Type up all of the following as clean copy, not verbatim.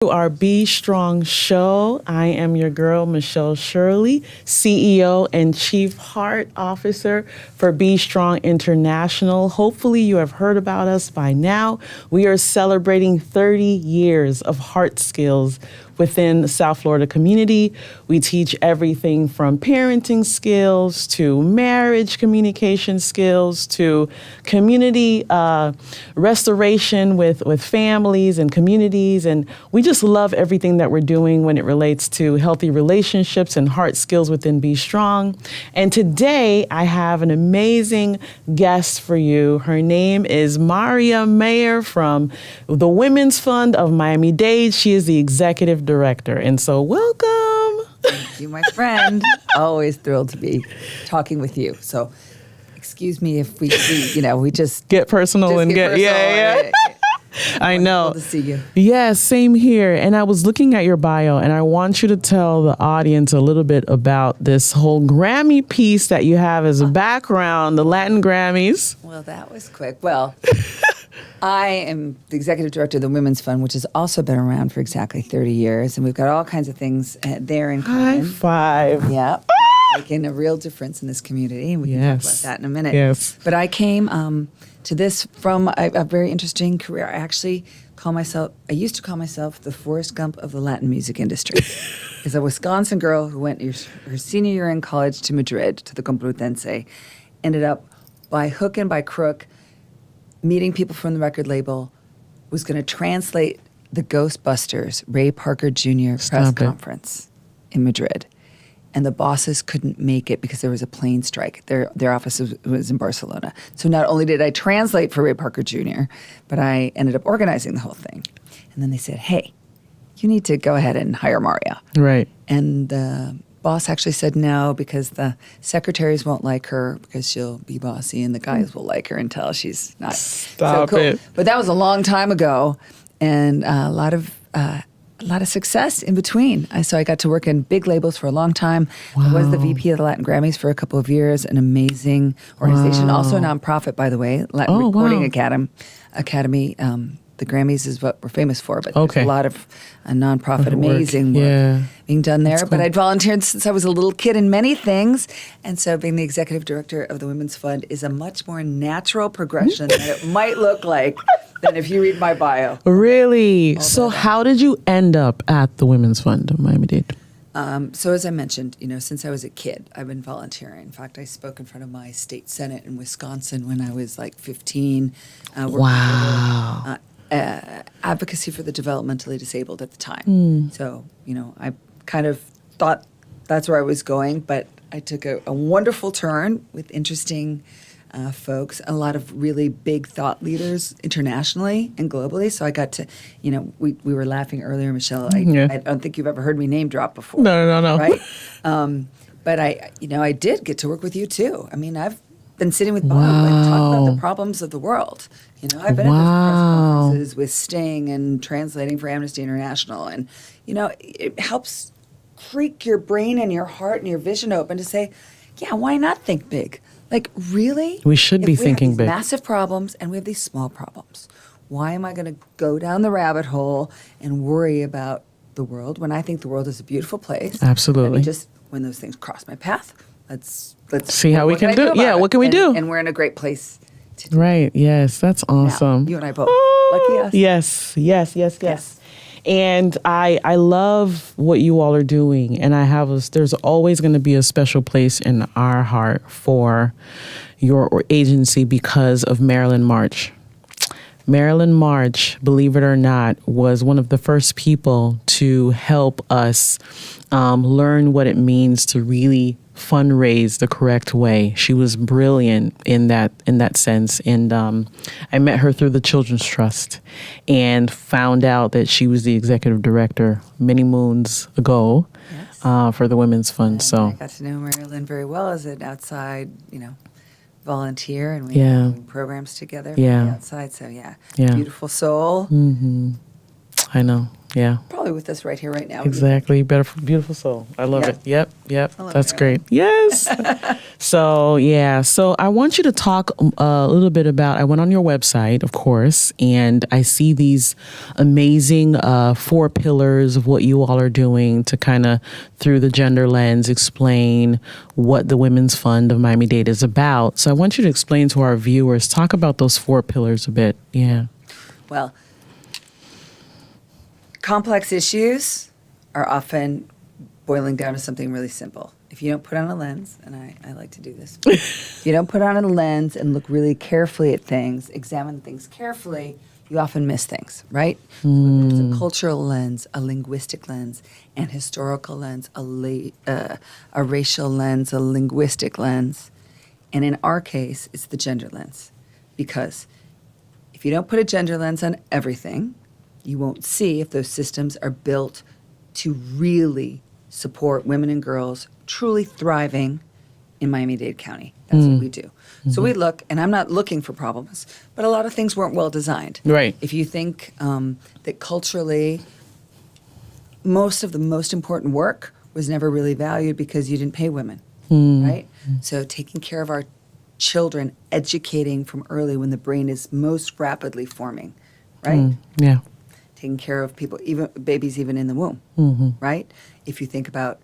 To our Be Strong show. I am your girl, Michelle Shirley, CEO and Chief Heart Officer for Be Strong International. Hopefully you have heard about us by now. We are celebrating 30 years of heart skills within the South Florida community. We teach everything from parenting skills to marriage communication skills to community restoration with families and communities. And we just love everything that we're doing when it relates to healthy relationships and heart skills within Be Strong. And today I have an amazing guest for you. Her name is Marya Meyer from the Women's Fund of Miami-Dade. She is the executive director. And so welcome. Thank you, my friend. Always thrilled to be talking with you. So excuse me if we just get personal and get personal. Yeah. I know. Wonderful to see you. Yeah, same here. And I was looking at your bio, and I want you to tell the audience a little bit about this whole Grammy piece that you have as a background, the Latin Grammys. Well, that was quick. Well, I am the executive director of the Women's Fund, which has also been around for exactly 30 years. And we've got all kinds of things there in common. High five. Yeah. Making a real difference in this community. And we can talk about that in a minute. Yes. But I came to this from a very interesting career. I used to call myself the Forrest Gump of the Latin music industry. As a Wisconsin girl who went her senior year in college to Madrid, to the Complutense, ended up by hook and by crook meeting people from the record label, was going to translate the Ghostbusters Ray Parker Jr. press conference in Madrid. And the bosses couldn't make it because there was a plane strike. Their office was in Barcelona. So not only did I translate for Ray Parker Jr., but I ended up organizing the whole thing. And then they said, hey, you need to go ahead and hire Marya. Right. And the boss actually said no because the secretaries won't like her because she'll be bossy and the guys will like her until she's not so cool. It. But that was a long time ago and a lot of success in between. So I got to work in big labels for a long time. Wow. I was the VP of the Latin Grammys for a couple of years, an amazing organization, also a nonprofit, by the way, Latin Recording Academy. The Grammys is what we're famous for, but there's a lot of nonprofit, amazing work being done there. Cool. But I'd volunteered since I was a little kid in many things. And so being the executive director of the Women's Fund is a much more natural progression than it might look like than if you read my bio. Really? So how did you end up at the Women's Fund of Miami-Dade? So as I mentioned, since I was a kid, I've been volunteering. In fact, I spoke in front of my state senate in Wisconsin when I was like 15. Wow. Advocacy for the developmentally disabled at the time. So, I kind of thought that's where I was going, but I took a wonderful turn with interesting folks, a lot of really big thought leaders internationally and globally. So I got to, we were laughing earlier, Michelle. I don't think you've ever heard me name drop before. No. Right? But I did get to work with you too. I mean, I've been sitting with Bob and talking about the problems of the world. I've been at those press conferences with Sting and translating for Amnesty International. And, it helps creak your brain and your heart and your vision open to say, yeah, why not think big? Like, really? We should be thinking big. We have these massive problems and we have these small problems. Why am I going to go down the rabbit hole and worry about the world when I think the world is a beautiful place? Absolutely. When those things cross my path, let's see how we can do it. Yeah, what can we do? And we're in a great place to do Right, yes, that's awesome. Now, you and I both. Lucky us. Yes. And I love what you all are doing. And there's always going to be a special place in our heart for your agency because of Marilyn March. Marilyn March, believe it or not, was one of the first people to help us learn what it means to really fundraise the correct way. She was brilliant in that sense. And I met her through the Children's Trust and found out that she was the executive director many moons ago for the Women's Fund. And so I got to know Marilyn very well as an outside, volunteer, and we were doing programs together from the outside. So beautiful soul. Mm-hmm. I know. Yeah. Probably with us right here, right now. Exactly. Beautiful soul. I love it. Yep. That's Marilyn. great. Yes. So, yeah. So I want you to talk a little bit about, I went on your website, of course, and I see these amazing 4 pillars of what you all are doing to kind of, through the gender lens, explain what the Women's Fund of Miami-Dade is about. So I want you to explain to our viewers, talk about those 4 pillars a bit. Yeah. Well, complex issues are often boiling down to something really simple. If you don't put on a lens, and I like to do this, if you don't put on a lens and look really carefully at things, examine things carefully, you often miss things, right? So there's a cultural lens, a linguistic lens, an historical lens, a racial lens, a linguistic lens. And in our case, it's the gender lens. Because if you don't put a gender lens on everything, you won't see if those systems are built to really support women and girls truly thriving in Miami-Dade County. That's what we do. Mm-hmm. So we look, and I'm not looking for problems, but a lot of things weren't well designed. Right. If you think that culturally, most of the most important work was never really valued because you didn't pay women, right? So taking care of our children, educating from early when the brain is most rapidly forming, right? Yeah. Taking care of people, even babies, even in the womb, right? If you think about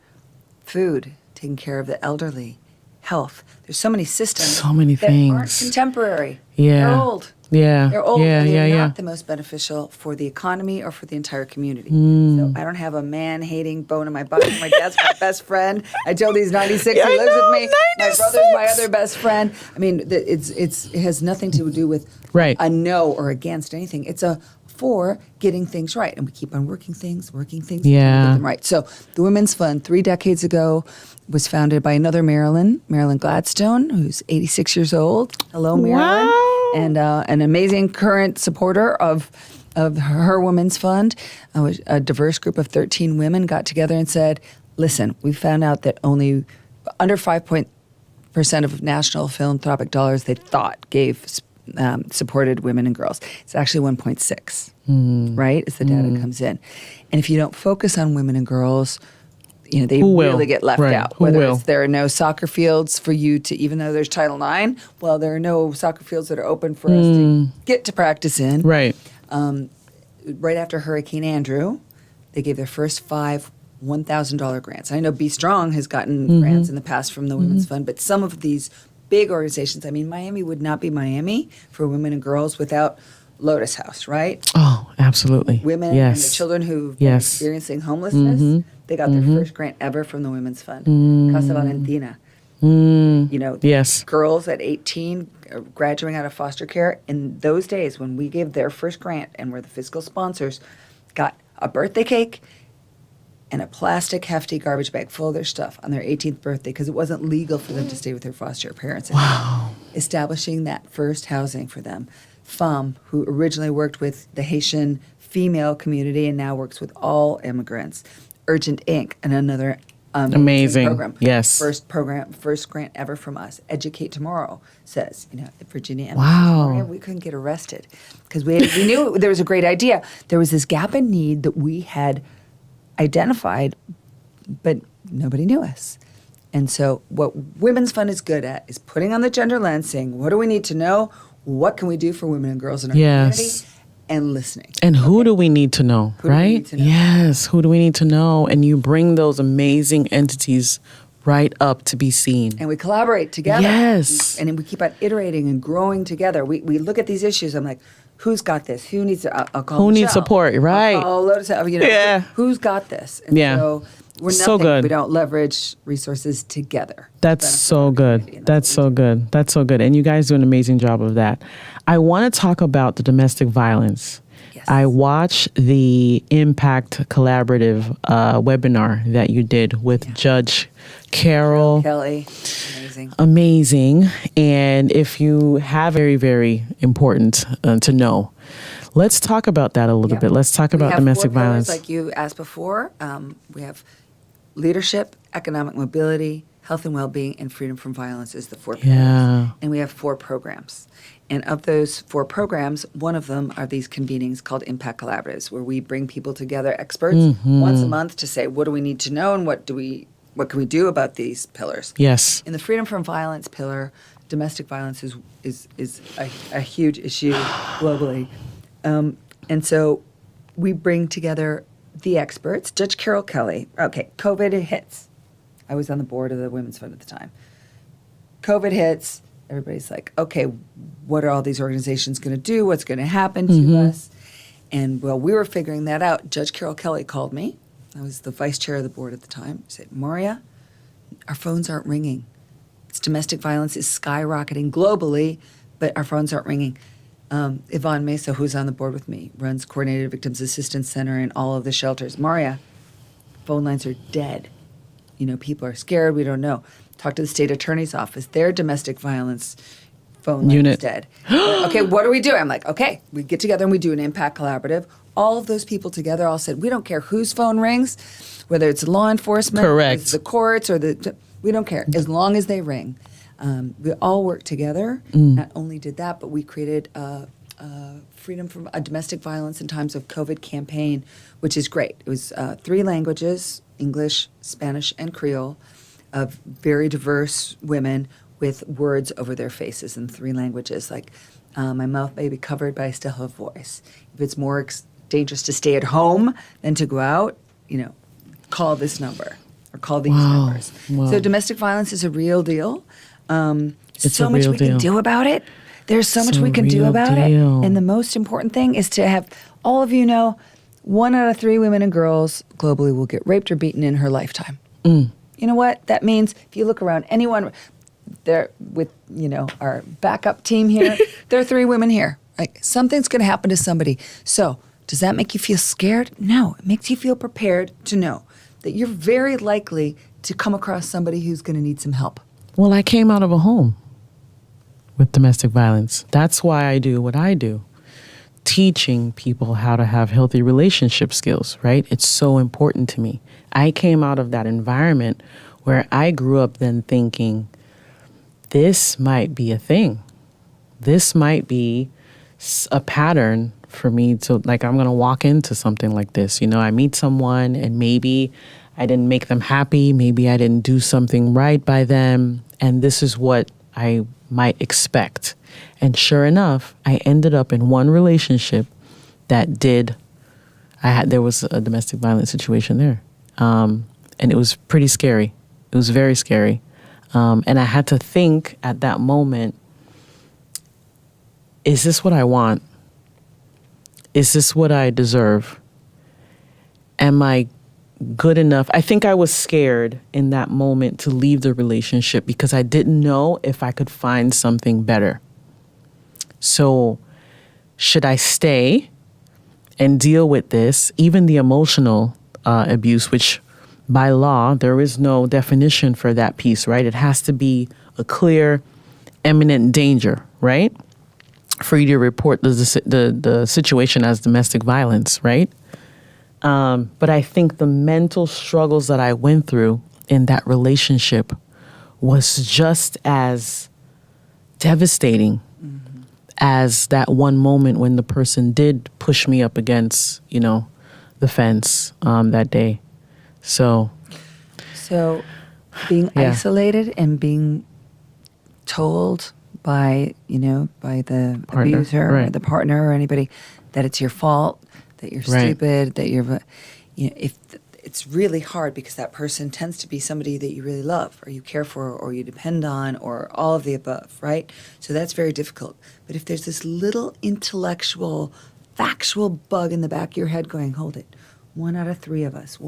food, taking care of the elderly, health, there's so many systems. So many that things. aren't contemporary. Yeah. They're old. Yeah. They're old. Yeah. And they're Yeah. not the most beneficial for the economy or for the entire community. So I don't have a man-hating bone in my body. My dad's my best friend. I told he's 96. Yeah, he lives with me. 96. My brother's my other best friend. I mean, it has nothing to do with Right. a no or against anything. It's a for getting things right. And we keep on working things Yeah. until we get them right. So the Women's Fund, 3 decades ago, was founded by another Marilyn Gladstone, who's 86 years old. Hello, Marilyn. Wow. And an amazing current supporter of her Women's Fund. A diverse group of 13 women got together and said, listen, we found out that only under 5% of national philanthropic dollars they thought gave supported women and girls. It's actually 1.6, right, as the data comes in. And if you don't focus on women and girls, you know, they really get left out. Who will? There are no soccer fields for you to, even though there's Title IX, well, there are no soccer fields that are open for us to get to practice in. Right. Right after Hurricane Andrew, they gave their first 5 $1,000 grants. I know Be Strong has gotten grants in the past from the Women's Fund, but some of these big organizations, I mean, Miami would not be Miami for women and girls without Lotus House, right? Oh, absolutely. Women and the children who've been experiencing homelessness, they got their first grant ever from the Women's Fund. Casa Valentina. You know, girls at 18 graduating out of foster care, in those days when we gave their first grant and were the fiscal sponsors, got a birthday cake and a plastic hefty garbage bag full of their stuff on their 18th birthday because it wasn't legal for them to stay with their foster parents. Wow. Establishing that first housing for them. FAM, who originally worked with the Haitian female community and now works with all immigrants. Urgent Inc., and another amazing program. Yes. First grant ever from us. Educate Tomorrow says, you know, Virginia and Wow. we couldn't get arrested because we knew there was a great idea. There was this gap in need that we had identified, but nobody knew us. And so what Women's Fund is good at is putting on the gender lens, saying, what do we need to know? What can we do for women and girls in our community? And listening. And who do we need to know, Who do we right? need to know? Yes, who do we need to know? And you bring those amazing entities right up to be seen. And we collaborate together. Yes. And then we keep on iterating and growing together. We look at these issues. I'm like, who's got this? Who needs I'll call Who needs Michelle. support, right? I'll call Lotus, you know, Yeah. who's got this? And so we're nothing So good. if we don't leverage resources together. That's so good. That's so good. That's so good. And you guys do an amazing job of that. I want to talk about the domestic violence. Yes. I watched the Impact Collaborative webinar that you did with Judge Carol. Kelly, amazing. Amazing. And if you have very, very important to know, let's talk about that a little bit. Let's talk about domestic violence. Like you asked before, we have leadership, economic mobility, health and well-being, and freedom from violence is the 4 pillars. Yeah. And we have 4 programs. And of those 4 programs, one of them are these convenings called Impact Collaboratives, where we bring people together, experts, once a month to say, what do we need to know and what can we do about these pillars? Yes. In the freedom from violence pillar, domestic violence is a huge issue globally. And so we bring together the experts. Judge Carol Kelly, okay, COVID hits. I was on the board of the Women's Fund at the time. COVID hits. Everybody's like, okay, what are all these organizations going to do? What's going to happen to us? And while we were figuring that out, Judge Carol Kelly called me. I was the vice chair of the board at the time. She said, Marya, our phones aren't ringing. Domestic violence is skyrocketing globally, but our phones aren't ringing. Yvonne Mesa, who's on the board with me, runs Coordinated Victims Assistance Center in all of the shelters. Marya, phone lines are dead. People are scared. We don't know. Talk to the state attorney's office. Their domestic violence phone line is dead. Okay, what do we do? I'm like, okay, we get together and we do an impact collaborative. All of those people together all said, we don't care whose phone rings, whether it's law enforcement, correct, it's the courts, or we don't care, as long as they ring. We all worked together. Not only did that, but we created a Freedom from Domestic Violence in Times of COVID campaign, which is great. It was 3 languages, English, Spanish, and Creole, of very diverse women with words over their faces in 3 languages. Like, my mouth may be covered, but I still have a voice. If it's more dangerous to stay at home than to go out, call this number or call these numbers. Wow. So domestic violence is a real deal. It's so a much real we can deal. do about it. There's so much we can do about it. And the most important thing is to have all of 1 out of 3 women and girls globally will get raped or beaten in her lifetime. You know what? That means if you look around anyone there with, our backup team here, there are 3 women here. Like, something's going to happen to somebody. So does that make you feel scared? No. It makes you feel prepared to know that you're very likely to come across somebody who's going to need some help. Well, I came out of a home with domestic violence. That's why I do what I do. Teaching people how to have healthy relationship skills, right? It's so important to me. I came out of that environment where I grew up then thinking, this might be a thing. This might be a pattern for me to, I'm going to walk into something like this. I meet someone and maybe I didn't make them happy. Maybe I didn't do something right by them. And this is what I might expect. And sure enough, I ended up in one relationship that there was a domestic violence situation there. And it was pretty scary. It was very scary. And I had to think at that moment, is this what I want? Is this what I deserve? Am I good enough? I think I was scared in that moment to leave the relationship because I didn't know if I could find something better. So should I stay and deal with this, even the emotional abuse, which by law, there is no definition for that piece, right? It has to be a clear, imminent danger, right? For you to report the situation as domestic violence, right? But I think the mental struggles that I went through in that relationship was just as devastating as that one moment when the person did push me up against, the fence that day. So being isolated and being told by the partner, abuser right, or the partner or anybody that it's your fault, that you're stupid, that you're, if it's really hard because that person tends to be somebody that you really love or you care for or you depend on or all of the above, right? So that's very difficult. But if there's this little intellectual, factual bug in the back of your head going, hold it, 1 out of 3 of us,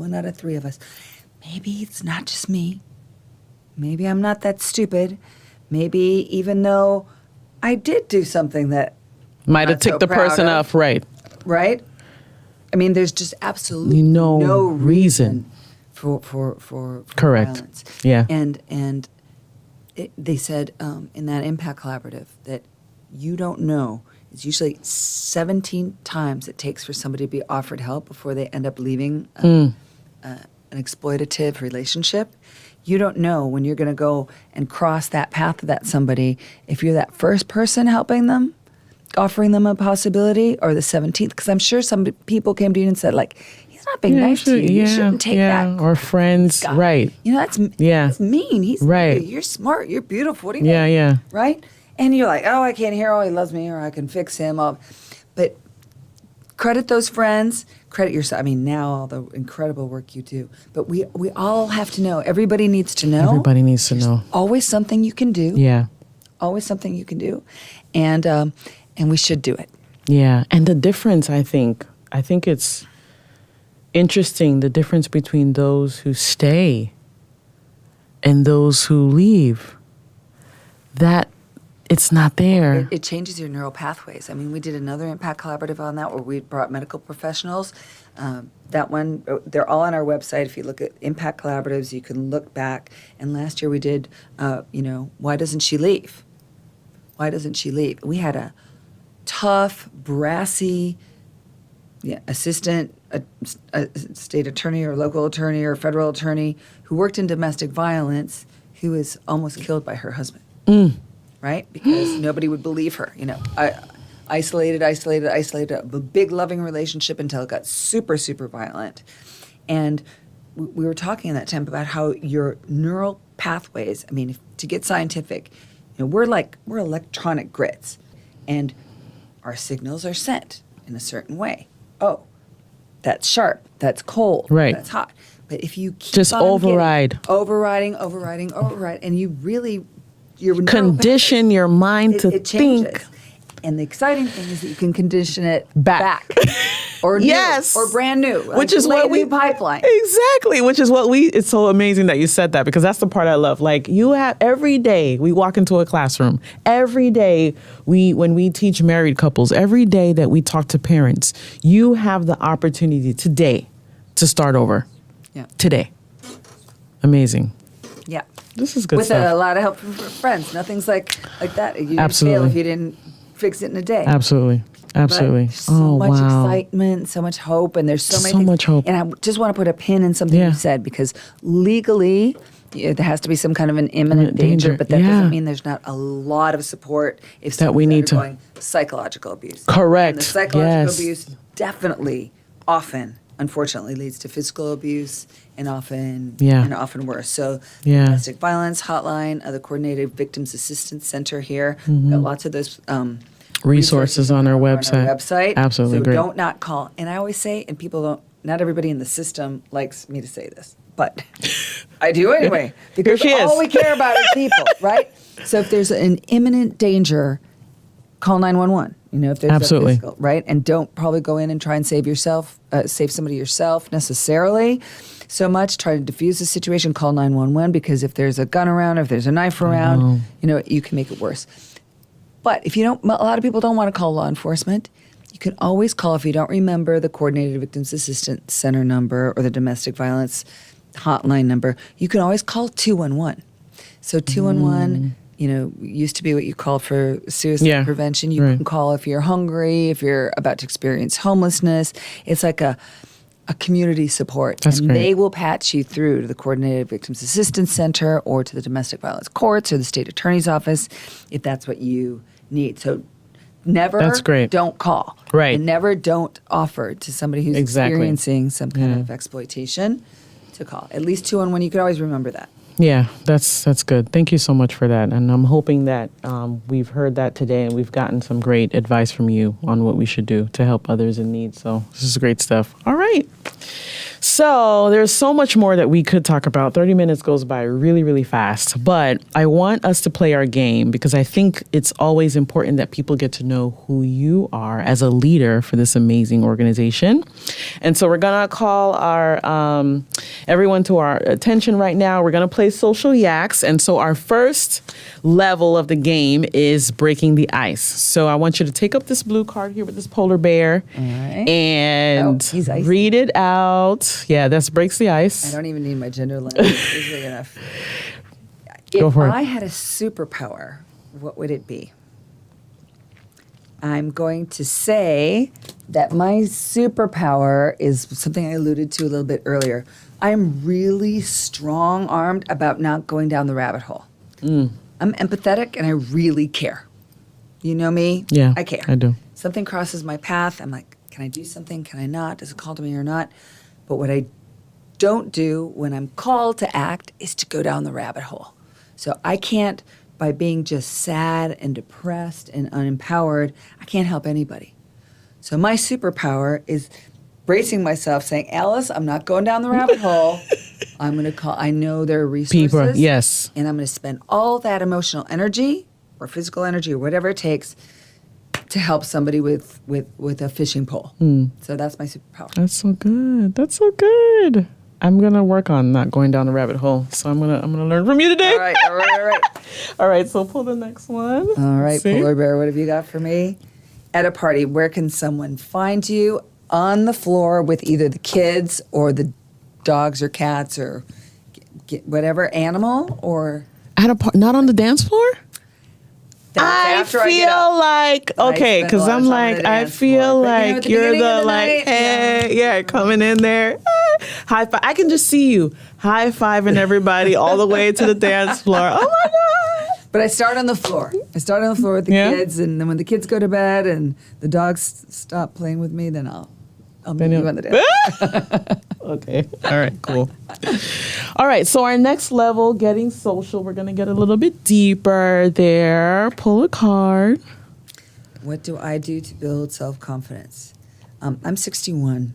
maybe it's not just me. Maybe I'm not that stupid. Maybe even though I did do something that might have ticked the person off, right? Right? I mean, there's just absolutely no reason for correct violence. Yeah. And they said in that Impact Collaborative that you don't know. It's usually 17 times it takes for somebody to be offered help before they end up leaving an exploitative relationship. You don't know when you're going to go and cross that path of that somebody, if you're that first person helping them, offering them a possibility, or the 17th. Because I'm sure some people came to you and said, like, he's not being nice to you. You shouldn't take that. Or friends, guy. right. That's mean. He's right. You're smart. You're beautiful. What do you know? Yeah. Right? And you're like, oh, I can't hear. Oh, he loves me, or I can fix him. But credit those friends. Credit yourself. I mean, now all the incredible work you do. But we all have to know. Everybody needs to know. Everybody needs to know. Always something you can do. Yeah. Always something you can do. And we should do it. Yeah. And the difference, I think it's interesting, the difference between those who stay and those who leave. That it's not there. It changes your neural pathways. I mean, we did another Impact Collaborative on that where we brought medical professionals. That one, they're all on our website. If you look at Impact Collaboratives, you can look back. And last year we did, why doesn't she leave? Why doesn't she leave? We had a tough, brassy assistant, a state attorney or local attorney or federal attorney who worked in domestic violence who was almost killed by her husband. Right? Because nobody would believe her. Isolated, a big loving relationship until it got super, super violent. And we were talking in that time about how your neural pathways, I mean, to get scientific, we're electronic grids. And our signals are sent in a certain way. Oh, that's sharp, that's cold, right. That's hot. But if you keep just on overriding, and you really condition your mind to think. And the exciting thing is that you can condition it back. Or yes, new, or brand new, which is what we pipeline exactly. Which is what it's so amazing that you said that, because that's the part I love. Like, you have every day we walk into a classroom, every day when we teach married couples, every day that we talk to parents, you have the opportunity today to start over. Yeah, today. Amazing. Yeah, this is good with stuff. a lot of help from friends. Nothing's like that. You'd Absolutely. fail if you didn't fix it in a day. Absolutely. But so much excitement, so much hope, and there's so much hope. And I just want to put a pin in something you said, because legally there has to be some kind of an imminent danger, but that doesn't mean there's not a lot of support if that we need undergoing psychological abuse. Correct. And the psychological abuse definitely, often, unfortunately, leads to physical abuse and often worse. So domestic violence hotline, the Coordinated Victims Assistance Center here, got lots of those resources on our website. Absolutely, so great. Don't not call. And I always say, and people don't, not everybody in the system likes me to say this, but I do anyway, because all we care about is people, right? So if there's an imminent danger, call 911. If there's a physical, right? And don't probably go in and try and save somebody yourself necessarily so much. Try to diffuse the situation, call 911, because if there's a gun around, or if there's a knife around, you can make it worse. But if you don't, a lot of people don't want to call law enforcement. You can always call, if you don't remember the Coordinated Victims Assistance Center number or the Domestic Violence Hotline number, you can always call 211. So 211, used to be what you called for suicide prevention. You can call if you're hungry, if you're about to experience homelessness. It's like a community support. That's great. They will patch you through to the Coordinated Victims Assistance Center or to the Domestic Violence Courts or the State Attorney's Office if that's what you need. So never don't call. Right. And never don't offer to somebody who's experiencing some kind of exploitation to call. At least 211, you could always remember that. Yeah, that's good. Thank you so much for that. And I'm hoping that we've heard that today and we've gotten some great advice from you on what we should do to help others in need. So this is great stuff. All right. So there's so much more that we could talk about. 30 minutes goes by really, really fast. But I want us to play our game because I think it's always important that people get to know who you are as a leader for this amazing organization. And so we're going to call our everyone to our attention right now. We're going to play Social Yaks. And so our first level of the game is breaking the ice. So I want you to take up this blue card here with this polar bear and read it out. Yeah, that breaks the ice. I don't even need my gender language. It's easily enough. Go for it. If I had a superpower, what would it be? I'm going to say that my superpower is something I alluded to a little bit earlier. I'm really strong-armed about not going down the rabbit hole. I'm empathetic and I really care. You know me? Yeah, I care. I do. Something crosses my path. I'm like, can I do something? Can I not? Does it call to me or not? But what I don't do when I'm called to act is to go down the rabbit hole. So I can't, by being just sad and depressed and unempowered, I can't help anybody. So my superpower is bracing myself, saying, Alice, I'm not going down the rabbit hole. I'm going to call, I know there are resources. People, yes. And I'm going to spend all that emotional energy or physical energy or whatever it takes to help somebody with a fishing pole. So that's my superpower. That's so good. That's so good. I'm gonna work on not going down the rabbit hole. So I'm gonna learn from you today. All right. All right, so pull the next one. All right, See? Polar Bear, what have you got for me? At a party, where can someone find you? On the floor with either the kids or the dogs or cats or whatever animal, or At a not on the dance floor? that's after I get up. like, okay, spend a because lot of I'm time on like, the I dance feel floor. But, at like the you're beginning the of the like, night, hey, yeah, coming in there. High five. I can just see you high fiving everybody all the way to the dance floor. Oh my God. But I start on the floor. I start on the floor with the kids, and then when the kids go to bed and the dogs stop playing with me, then I'll meet you on the dance. Okay. All right, cool. All right, so our next level, getting social, we're going to get a little bit deeper there. Pull a card. What do I do to build self-confidence? I'm 61,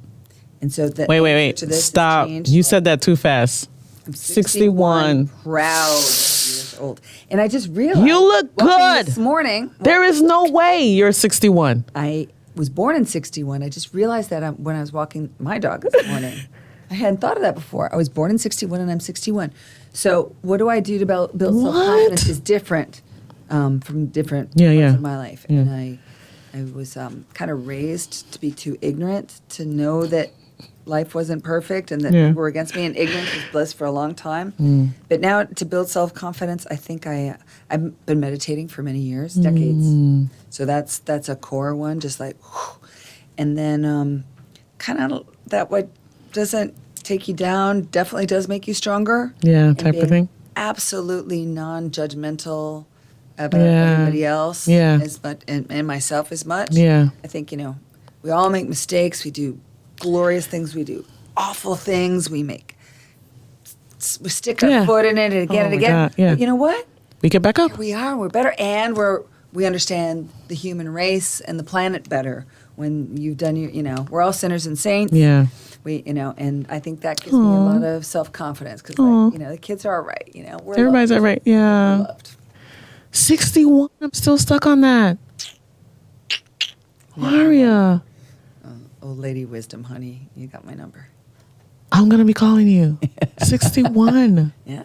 and so that Wait. to this has Stop. changed. You said that too fast. I'm 61. Proud years old, and I just realized You look walking good. this morning. There is no way you're 61. I was born in 61. I just realized that when I was walking my dog this morning. I hadn't thought of that before. I was born in 61 and I'm 61. So what do I do to build self-confidence is different from different parts of my life. Yeah. And I was kind of raised to be too ignorant to know that life wasn't perfect and that people were against me, and ignorance was bliss for a long time. But now to build self-confidence, I think I've been meditating for many years, decades. So that's a core one, just like, whew. And then kind of that what doesn't take you down definitely does make you stronger. Yeah, And type of being thing. Absolutely non-judgmental about Yeah. everybody else Yeah. as much, and myself as much. Yeah. I think, we all make mistakes. We do glorious things. We do awful things. We stick our foot in it again and my again. God, yeah. But you know what? We get back up. Here we are. We're better, and we understand the human race and the planet better when you've done we're all sinners and saints. Yeah. And I think that gives me a lot of self-confidence because, the kids are all right. We're Everybody's loved. all right. Yeah. We're loved. 61. I'm still stuck on that. Marya, Old lady wisdom, honey. You got my number. I'm going to be calling you. 61. Yeah.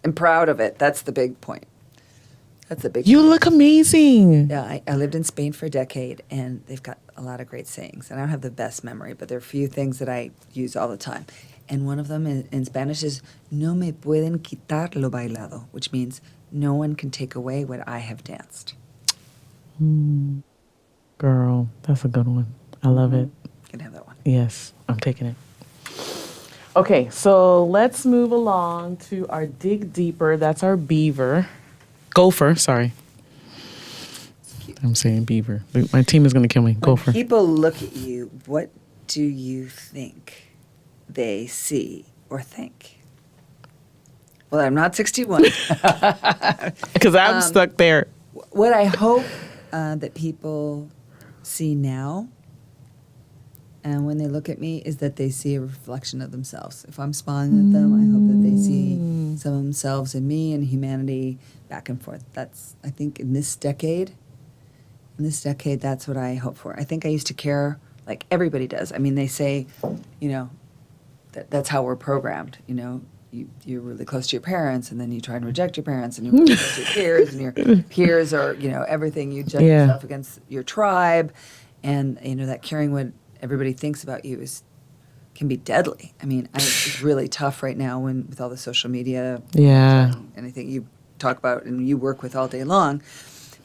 I'm proud of it. That's the big point. That's the big You point. look amazing. Yeah, I lived in Spain for a decade, and they've got a lot of great sayings. And I don't have the best memory, but there are a few things that I use all the time. And one of them in Spanish is, no me pueden quitar lo bailado, which means no one can take away what I have danced. Girl, that's a good one. I love it. You can have that one. Yes, I'm taking it. Okay, so let's move along to our dig deeper. That's our gopher, sorry. I'm saying beaver. My team is going to kill me. When Gopher. people look at you, what do you think they see or think? Well, I'm not 61. Because I'm stuck there. What I hope that people see now, and when they look at me, is that they see a reflection of themselves. If I'm smiling at them, I hope that they see some of themselves in me and humanity back and forth. That's, I think, in this decade, that's what I hope for. I think I used to care like everybody does. I mean, they say, that's how we're programmed, You're really close to your parents, and then you try and reject your parents, and you're really close to your peers, and your peers are, everything. You judge yourself against your tribe, and, that caring what everybody thinks about you can be deadly. I mean, it's really tough right now with all the social media. Yeah. Anything you talk about and you work with all day long.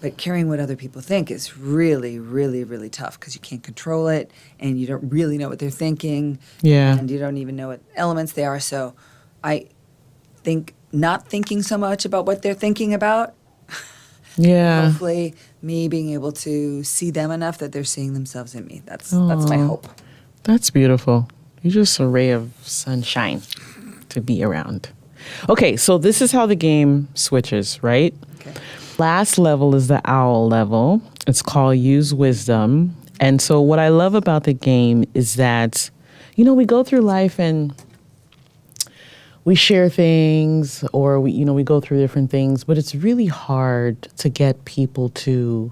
But caring what other people think is really, really, really tough because you can't control it and you don't really know what they're thinking. Yeah. And you don't even know what elements they are. So I think not thinking so much about what they're thinking about. Yeah. Hopefully me being able to see them enough that they're seeing themselves in me. That's my hope. That's beautiful. You're just a ray of sunshine to be around. Okay, so this is how the game switches, right? Okay. Last level is the owl level. It's called Use Wisdom. And so what I love about the game is that, we go through life and we share things or we go through different things, but it's really hard to get people to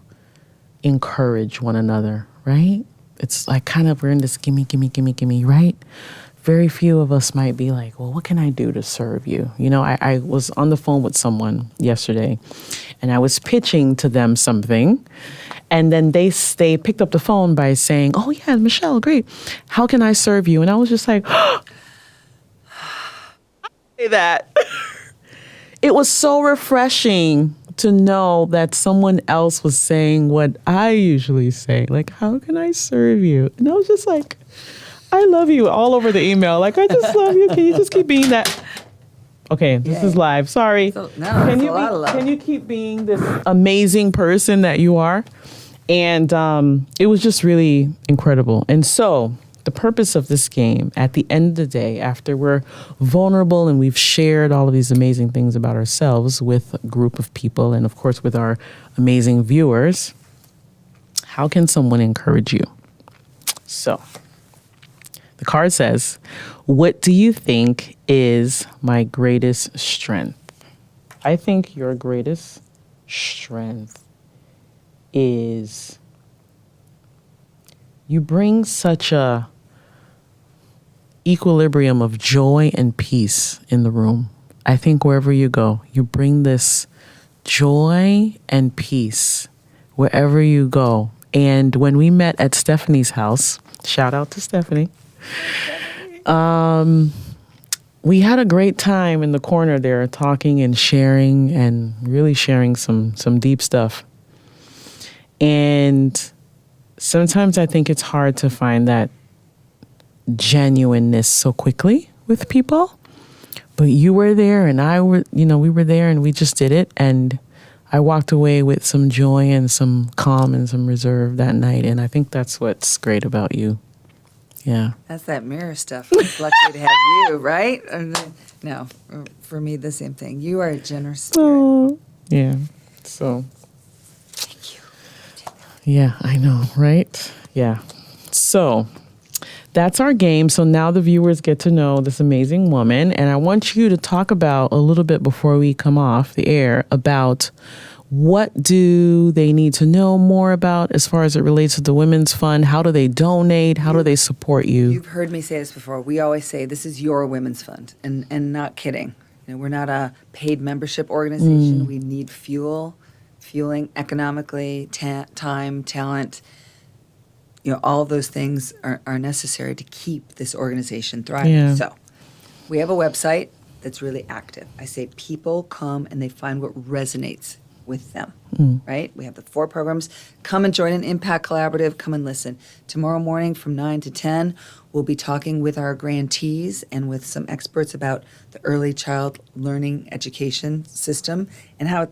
encourage one another, right? It's like kind of we're in this gimme, right? Very few of us might be like, well, what can I do to serve you? I was on the phone with someone yesterday and I was pitching to them something. And then they picked up the phone by saying, oh, yeah, Michelle, great. How can I serve you? And I was just like, say that. It was so refreshing to know that someone else was saying what I usually say, like, how can I serve you? And I was just like, I love you all over the email. Like, I just love you. Can you just keep being that? Okay, this is live. Sorry. Can you keep being this amazing person that you are? And it was just really incredible. And so the purpose of this game, at the end of the day, after we're vulnerable and we've shared all of these amazing things about ourselves with a group of people and, of course, with our amazing viewers, how can someone encourage you? So the card says, what do you think is my greatest strength? I think your greatest strength is you bring such a equilibrium of joy and peace in the room. I think wherever you go, you bring this joy and peace wherever you go. And when we met at Stephanie's house, shout out to Stephanie, we had a great time in the corner there talking and sharing and really sharing some deep stuff. And sometimes I think it's hard to find that genuineness so quickly with people. But you were there and we were there and we just did it. And I walked away with some joy and some calm and some reserve that night. And I think that's what's great about you. Yeah. That's that mirror stuff. It's lucky to have you, right? No, for me, the same thing. You are a generous spirit. Oh, yeah. So. Thank you. Yeah, I know, right? Yeah. So that's our game. So now the viewers get to know this amazing woman. And I want you to talk about a little bit before we come off the air about what do they need to know more about as far as it relates to the Women's Fund? How do they donate? How do they support you? You've heard me say this before. We always say this is your Women's Fund, and not kidding. We're not a paid membership organization. We need fueling economically, time, talent. All of those things are necessary to keep this organization thriving. Yeah. So we have a website that's really active. I say people come and they find what resonates with them, right? We have the 4 programs. Come and join an Impact Collaborative. Come and listen. Tomorrow morning from 9 to 10, we'll be talking with our grantees and with some experts about the early child learning education system and how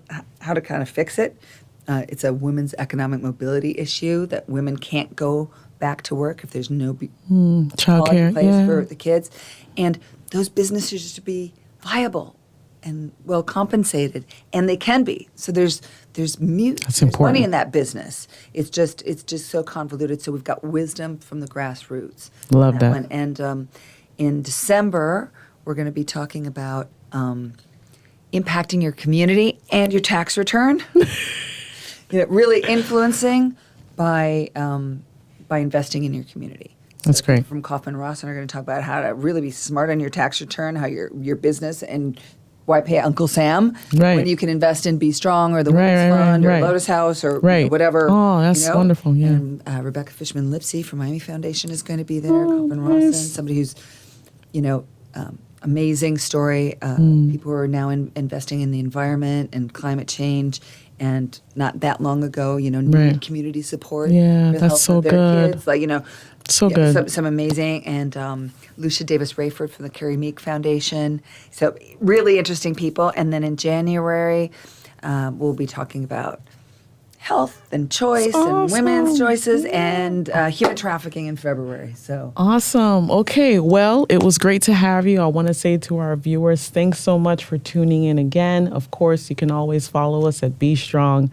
to kind of fix it. It's a women's economic mobility issue that women can't go back to work if there's no childcare place for the kids. And those businesses to be viable and well compensated, and they can be. So there's money in that business. It's just so convoluted. So we've got wisdom from the grassroots. Love that. One. And in December, we're going to be talking about impacting your community and your tax return. Really influencing by investing in your community. That's great. From Kaufman Ross are going to talk about how to really be smart on your tax return, how your business and why pay Uncle Sam when you can invest in Be Strong or the Women's Fund or Lotus House or whatever. Oh, that's wonderful. Yeah. And Rebecca Fishman-Lipsey from Miami Foundation is going to be there. Kaufman Rawson, somebody who's, amazing story. People who are now investing in the environment and climate change and not that long ago, need Right. community support Yeah, for the that's health so of their good. kids. Like, So good. some amazing, and Lucia Davis Rayford from the Carrie Meek Foundation. So really interesting people. And then in January, we'll be talking about health and choice and women's Awesome. choices and human trafficking in February. So Awesome. Okay. Well, it was great to have you. I want to say to our viewers, thanks so much for tuning in again. Of course, you can always follow us at Be Strong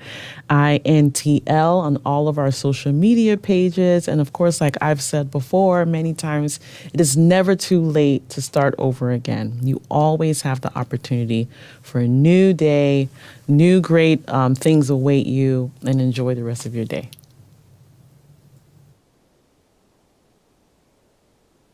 INTL on all of our social media pages. And of course, like I've said before many times, it is never too late to start over again. You always have the opportunity for a new day, new great things await you, and enjoy the rest of your day.